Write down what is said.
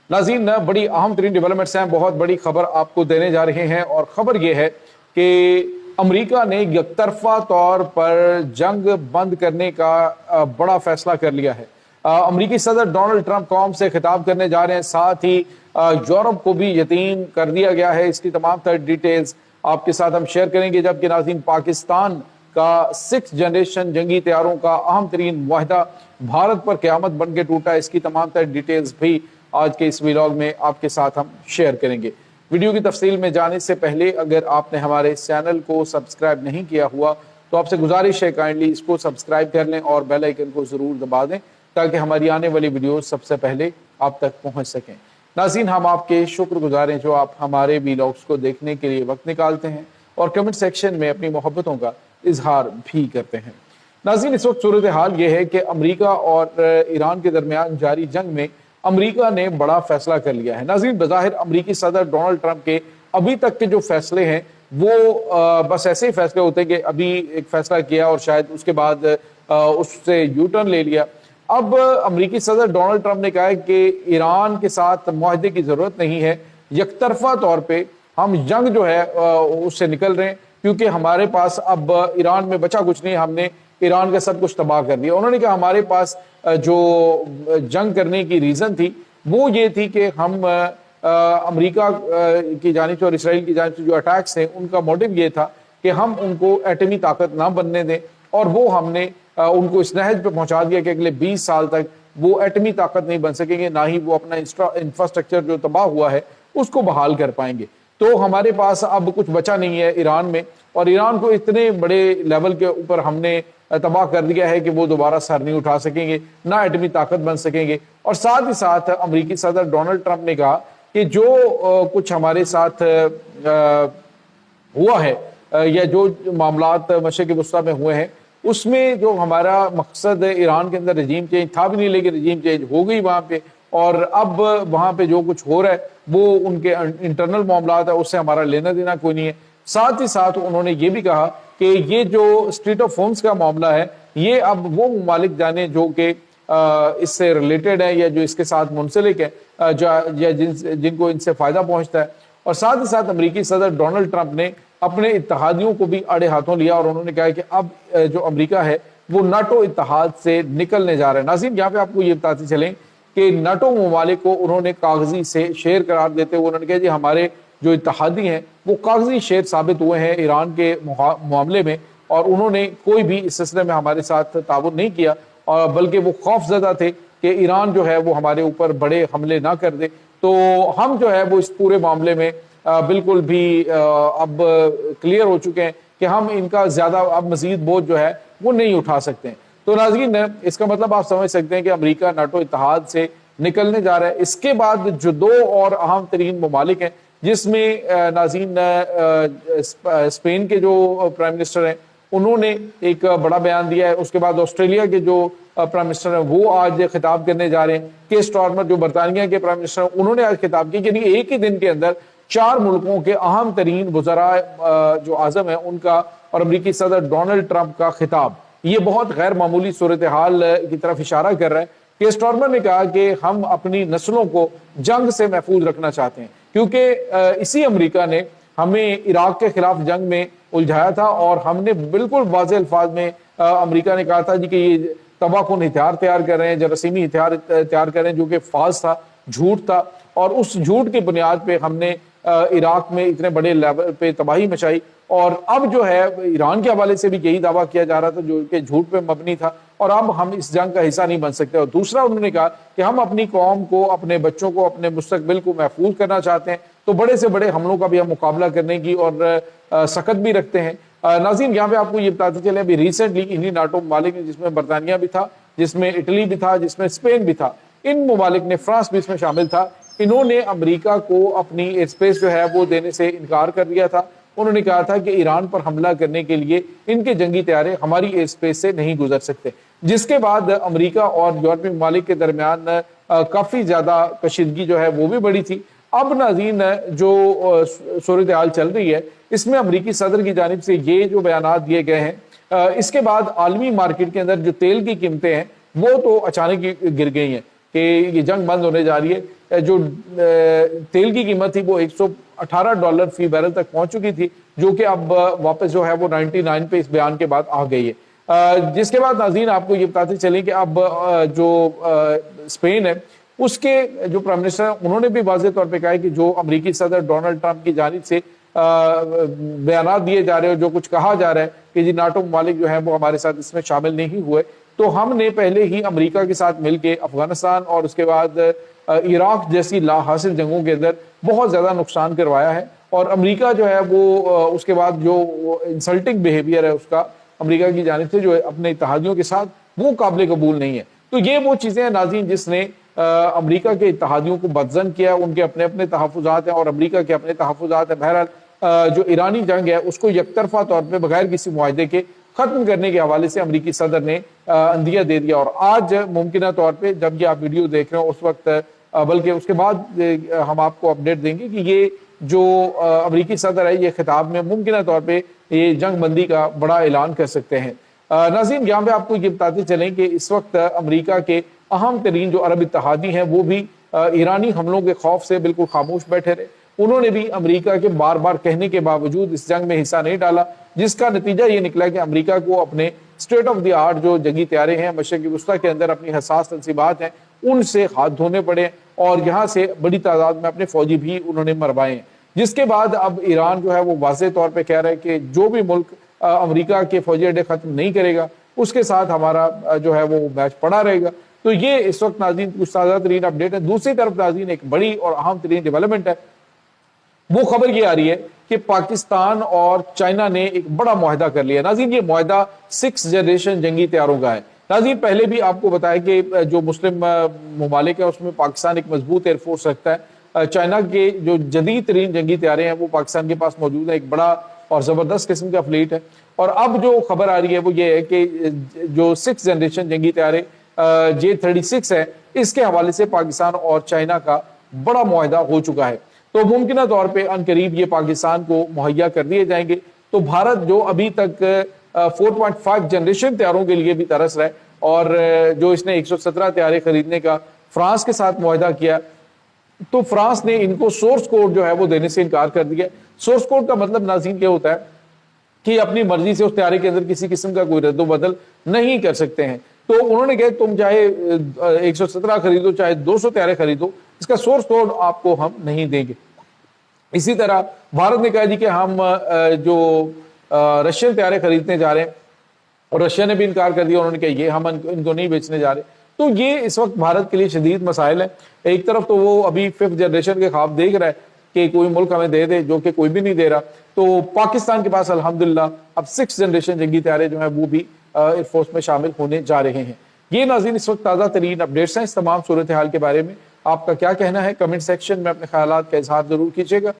नाज़रीन, बड़ी अहम तरीन डेवलपमेंट्स हैं, बहुत बड़ी खबर आपको देने जा रहे हैं और खबर यह है कि अमेरिका ने एकतरफा तौर पर जंग बंद करने का बड़ा फैसला कर लिया है। अमेरिकी सदर डोनाल्ड ट्रंप कौम से खिताब करने जा रहे हैं, साथ ही यूरोप को भी यतीम कर दिया गया है। इसकी तमाम तर डिटेल्स आपके साथ हम शेयर करेंगे। जबकि नाज़रीन, पाकिस्तान का 6th जनरेशन जंगी तैयारों का अहम तरीन मुआहदा भारत पर क़यामत बन के टूटा, इसकी तमाम तर डिटेल्स भी आज के इस व्लॉग में आपके साथ हम शेयर करेंगे। वीडियो की तफसील में जाने से पहले अगर आपने हमारे चैनल को सब्सक्राइब नहीं किया हुआ तो आपसे गुजारिश है काइंडली इसको सब्सक्राइब कर लें और बेल आइकन को ज़रूर दबा दें ताकि हमारी आने वाली वीडियो सबसे पहले आप तक पहुंच सकें। नाज़रीन, हम आपके शुक्रगुजार हैं जो आप हमारे व्लॉग्स को देखने के लिए वक्त निकालते हैं और कमेंट सेक्शन में अपनी मोहब्बतों का इजहार भी करते हैं। नाज़रीन, इस वक्त सूरत हाल ये है कि अमेरिका और ईरान के दरमियान जारी जंग में अमेरिका ने बड़ा फैसला कर लिया है। नाज़रीन, बज़ाहिर अमेरिकी सदर डोनाल्ड ट्रंप के अभी तक के जो फैसले हैं वो बस ऐसे ही फैसले होते हैं कि अभी एक फैसला किया और शायद उसके बाद उससे यू टर्न ले लिया। अब अमेरिकी सदर डोनाल्ड ट्रंप ने कहा है कि ईरान के साथ मुआहदे की ज़रूरत नहीं है, यकतरफा तौर पे हम जंग जो है उससे निकल रहे हैं क्योंकि हमारे पास अब ईरान में बचा कुछ नहीं, हमने ईरान का सब कुछ तबाह कर दिया। उन्होंने कहा हमारे पास जो जंग करने की रीज़न थी वो ये थी कि हम अमेरिका की जानिब से और इसराइल की जानिब से जो अटैक्स हैं उनका मोटिव ये था कि हम उनको एटमी ताकत ना बनने दें और वो हमने उनको इस नहज पे पहुंचा दिया कि अगले 20 साल तक वो एटमी ताकत नहीं बन सकेंगे, ना ही वो अपना इंफ्रास्ट्रक्चर जो तबाह हुआ है उसको बहाल कर पाएंगे। तो हमारे पास अब कुछ बचा नहीं है ईरान में और ईरान को इतने बड़े लेवल के ऊपर हमने तबाह कर दिया है कि वो दोबारा सर नहीं उठा सकेंगे, ना एटमी ताकत बन सकेंगे। और साथ ही साथ अमेरिकी सदर डोनाल्ड ट्रंप ने कहा कि जो कुछ हमारे साथ हुआ है या जो मामलात मशरिक़ वस्ता में हुए हैं उसमें जो हमारा मकसद ईरान के अंदर रजीम चेंज था भी नहीं, लेकिन रजीम चेंज हो गई वहाँ पे और अब वहाँ पे जो कुछ हो रहा है वो उनके इंटरनल मामलात है, उससे हमारा लेना देना कोई नहीं है। साथ ही साथ उन्होंने ये भी कहा कि ये जो स्ट्रीट ऑफ होम्स का मामला है ये अब वो ममालिक जाने जो कि इससे रिलेटेड है या जो इसके साथ मुंसलिक है या जिनको इनसे फ़ायदा पहुँचता है। और साथ ही साथ अमेरिकी सदर डोनाल्ड ट्रंप ने अपने इत्तेहादियों को भी आड़े हाथों लिया और उन्होंने कहा कि अब जो अमेरिका है वो नाटो इत्तेहाद से निकलने जा रहा है। नाज़रीन, यहाँ पे आपको ये बताते चलें कि नाटो ममालिक को उन्होंने कागजी से शेर करार देते हुए उन्होंने कहा जी हमारे जो इत्तेहादी हैं वो कागजी शेर साबित हुए हैं ईरान के मामले में और उन्होंने कोई भी इस सिलसिले में हमारे साथ ताउन नहीं किया और बल्कि वो खौफजदा थे कि ईरान जो है वो हमारे ऊपर बड़े हमले ना कर दे। तो हम जो है वो इस पूरे मामले में बिल्कुल भी अब क्लियर हो चुके हैं कि हम इनका ज़्यादा अब मज़ीद बोझ जो है वो नहीं उठा सकते हैं। तो नाज़रीन, इसका मतलब आप समझ सकते हैं कि अमेरिका नाटो इत्तेहाद से निकलने जा रहा है। इसके बाद जो दो और अहम तरीन ममालिक हैं जिसमें नाज़रीन स्पेन के जो प्राइम मिनिस्टर हैं उन्होंने एक बड़ा बयान दिया है। उसके बाद ऑस्ट्रेलिया के जो प्राइम मिनिस्टर हैं वो आज खिताब करने जा रहे हैं। के स्टारमर जो बरतानिया के प्राइम मिनिस्टर हैं उन्होंने आज खिताब किया कि एक ही दिन के अंदर 4 मुल्कों के अहम तरीन वज़रा जो आज़म है उनका और अमेरिकी सदर डोनाल्ड ट्रंप का खिताब, ये बहुत गैर मामूली सूरत हाल की तरफ इशारा कर रहा है। के स्टारमर ने कहा कि हम अपनी नस्लों को जंग से महफूज रखना चाहते हैं क्योंकि इसी अमेरिका ने हमें इराक के खिलाफ जंग में उलझाया था और हमने बिल्कुल वाज़ेह अल्फाज में अमेरिका ने कहा था जी कि ये तबाहकुन हथियार तैयार कर रहे हैं, जरासीमी हथियार तैयार कर रहे हैं जो कि फाल्स था, झूठ था और उस झूठ की बुनियाद पे हमने इराक में इतने बड़े लेवल पे तबाही मचाई। और अब जो है ईरान के हवाले से भी यही दावा किया जा रहा था जो कि झूठ पे मबनी था और अब हम इस जंग का हिस्सा नहीं बन सकते। और दूसरा उन्होंने कहा कि हम अपनी कौम को, अपने बच्चों को, अपने मुस्तकबिल को महफूज करना चाहते हैं तो बड़े से बड़े हमलों का भी हम मुकाबला करने की और सकत भी रखते हैं। नाज़रीन, यहाँ पे आपको ये बताते चले अभी रिसेंटली इन्हीं नाटो ममालिक ने जिसमें बरतानिया भी था, जिसमें इटली भी था, जिसमें स्पेन भी था, इन ममालिक ने, फ्रांस भी इसमें शामिल था, इन्होंने अमेरिका को अपनी एयर स्पेस जो है वो देने से इनकार कर दिया था। उन्होंने कहा था कि ईरान पर हमला करने के लिए इनके जंगी तैयारे हमारी एयर स्पेस से नहीं गुजर सकते, जिसके बाद अमेरिका और यूरोपीय ममालिक के दरमियान काफ़ी ज़्यादा कशीदगी जो है वो भी बढ़ी थी। अब नाज़रीन, जो सूरत हाल चल रही है इसमें अमेरिकी सदर की जानिब से ये जो बयानात दिए गए हैं, इसके बाद आलमी मार्केट के अंदर जो तेल की कीमतें हैं वो तो अचानक ही गिर गई हैं कि ये जंग बंद होने जा रही है। जो तेल की कीमत थी वो $118 फी बैरल तक पहुंच चुकी थी, जो कि अब वापस जो है वो 99 पे इस बयान के बाद आ गई है। जिसके बाद नाज़रीन आपको ये बताते चलें कि अब जो स्पेन है उसके जो प्राइम मिनिस्टर उन्होंने भी वाज़ेह तौर पे कहा है कि जो अमेरिकी सदर डोनाल्ड ट्रंप की जानिब से बयान दिए जा रहे हो, जो कुछ कहा जा रहा है कि जी नाटो ममालिक जो है वो हमारे साथ इसमें शामिल नहीं हुए, तो हमने पहले ही अमेरिका के साथ मिलकर अफगानिस्तान और उसके बाद इराक जैसी ला हासिल जंगों के अंदर बहुत ज़्यादा नुकसान करवाया है। और अमेरिका जो है वो उसके बाद जो इंसल्टिंग बिहेवियर है उसका अमेरिका की जानिब से जो है अपने इत्तेहादियों के साथ, वो काबिल कबूल नहीं है। तो ये वो चीज़ें हैं नाज़रीन जिसने अमेरिका के इत्तेहादियों को बदजन किया, उनके अपने अपने तहफ़्फ़ुज़ात हैं और अमेरिका के अपने तहफ़्फ़ुज़ात हैं। बहरहाल जो ईरानी जंग है उसको यकतरफा तौर पर बगैर किसी मुआहदे के ख़त्म करने के हवाले से अमेरिकी सदर ने अंदिया दे दिया। और आज मुमकिन तौर पर जब ये आप वीडियो देख रहे हो उस वक्त, बल्कि उसके बाद हम आपको अपडेट देंगे कि ये जो अमेरिकी सदर है ये खिताब में मुमकिन तौर पे ये जंग बंदी का बड़ा ऐलान कर सकते हैं। नाज़रीन यहाँ पे आपको ये बताते चलें कि इस वक्त अमेरिका के अहम तरीन जो अरब इत्तेहादी हैं वो भी ईरानी हमलों के खौफ से बिल्कुल खामोश बैठे रहे। उन्होंने भी अमेरिका के बार बार कहने के बावजूद इस जंग में हिस्सा नहीं डाला, जिसका नतीजा ये निकला कि अमेरिका को अपने स्टेट ऑफ द आर्ट जो जंगी तैयारे हैं मशरिक़ी वस्ता के अंदर अपनी हसास तनसीबात हैं उनसे हाथ धोने पड़े और यहाँ से बड़ी तादाद में अपने फौजी भी उन्होंने मरवाए हैं। जिसके बाद अब ईरान जो है वो वाज़ेह तौर पे कह रहा है कि जो भी मुल्क अमेरिका के फौजी अड्डे ख़त्म नहीं करेगा उसके साथ हमारा जो है वो मैच पड़ा रहेगा। तो ये इस वक्त नाज़रीन कुछ ताज़ा तरीन अपडेट है। दूसरी तरफ नाज़रीन एक बड़ी और अहम तरीन डेवलपमेंट है, वो खबर ये आ रही है कि पाकिस्तान और चाइना ने एक बड़ा मुआहदा कर लिया। नाज़रीन ये मुआहदा 6th जनरेशन जंगी तैयारों का है। नाज़रीन पहले भी आपको बताया कि जो मुस्लिम ममालिक है उसमें पाकिस्तान एक मजबूत एयरफोर्स रखता है। चाइना के जो जदीद तरीन जंगी तैयारे हैं वो पाकिस्तान के पास मौजूद है, एक बड़ा और ज़बरदस्त किस्म का फ्लीट है। और अब जो खबर आ रही है वो ये है कि जो 6th जनरेशन जंगी तैयारे J-36 है, इसके हवाले से पाकिस्तान और चाइना का बड़ा मुआहदा हो चुका है। तो मुमकिन तौर पर अनकरीब ये पाकिस्तान को मुहैया कर दिए जाएंगे। तो भारत जो अभी तक 4.5 जनरेशन तैयारों के लिए भी तरस रहा है और जो इसने 117 तैयारे खरीदने का फ्रांस के साथ मुआहदा किया, तो फ्रांस ने इनको सोर्स कोड जो है वो देने से इनकार कर दिया। सोर्स कोड का मतलब नाज़रीन क्या होता है कि अपनी मर्जी से उस तैयारे के अंदर किसी किस्म का कोई रद्द बदल नहीं कर सकते हैं। तो उन्होंने कहा तुम चाहे 117 खरीदो चाहे 200 तैयारे खरीदो, इसका सोर्स कोड आपको हम नहीं देंगे। इसी तरह भारत ने कहा जी कि हम जो रशियन तैयारे खरीदने जा रहे हैं और रशिया ने भी इनकार कर दिया, उन्होंने कहा ये हम इनको नहीं बेचने जा रहे। तो ये इस वक्त भारत के लिए शदीद मसाइल है। एक तरफ तो वो अभी 5th जनरेशन के ख्वाब देख रहा है कि कोई मुल्क हमें दे दे, जो कि कोई भी नहीं दे रहा। तो पाकिस्तान के पास अल्हम्दुलिल्लाह अब 6th जनरेशन जंगी तैयारे जो है वो भी एयरफोर्स में शामिल होने जा रहे हैं। ये नाज़रीन इस वक्त ताज़ा तरीन अपडेट्स हैं। इस तमाम सूरत हाल के बारे में आपका क्या कहना है? कमेंट सेक्शन में अपने ख्यालात का इजहार जरूर कीजिएगा।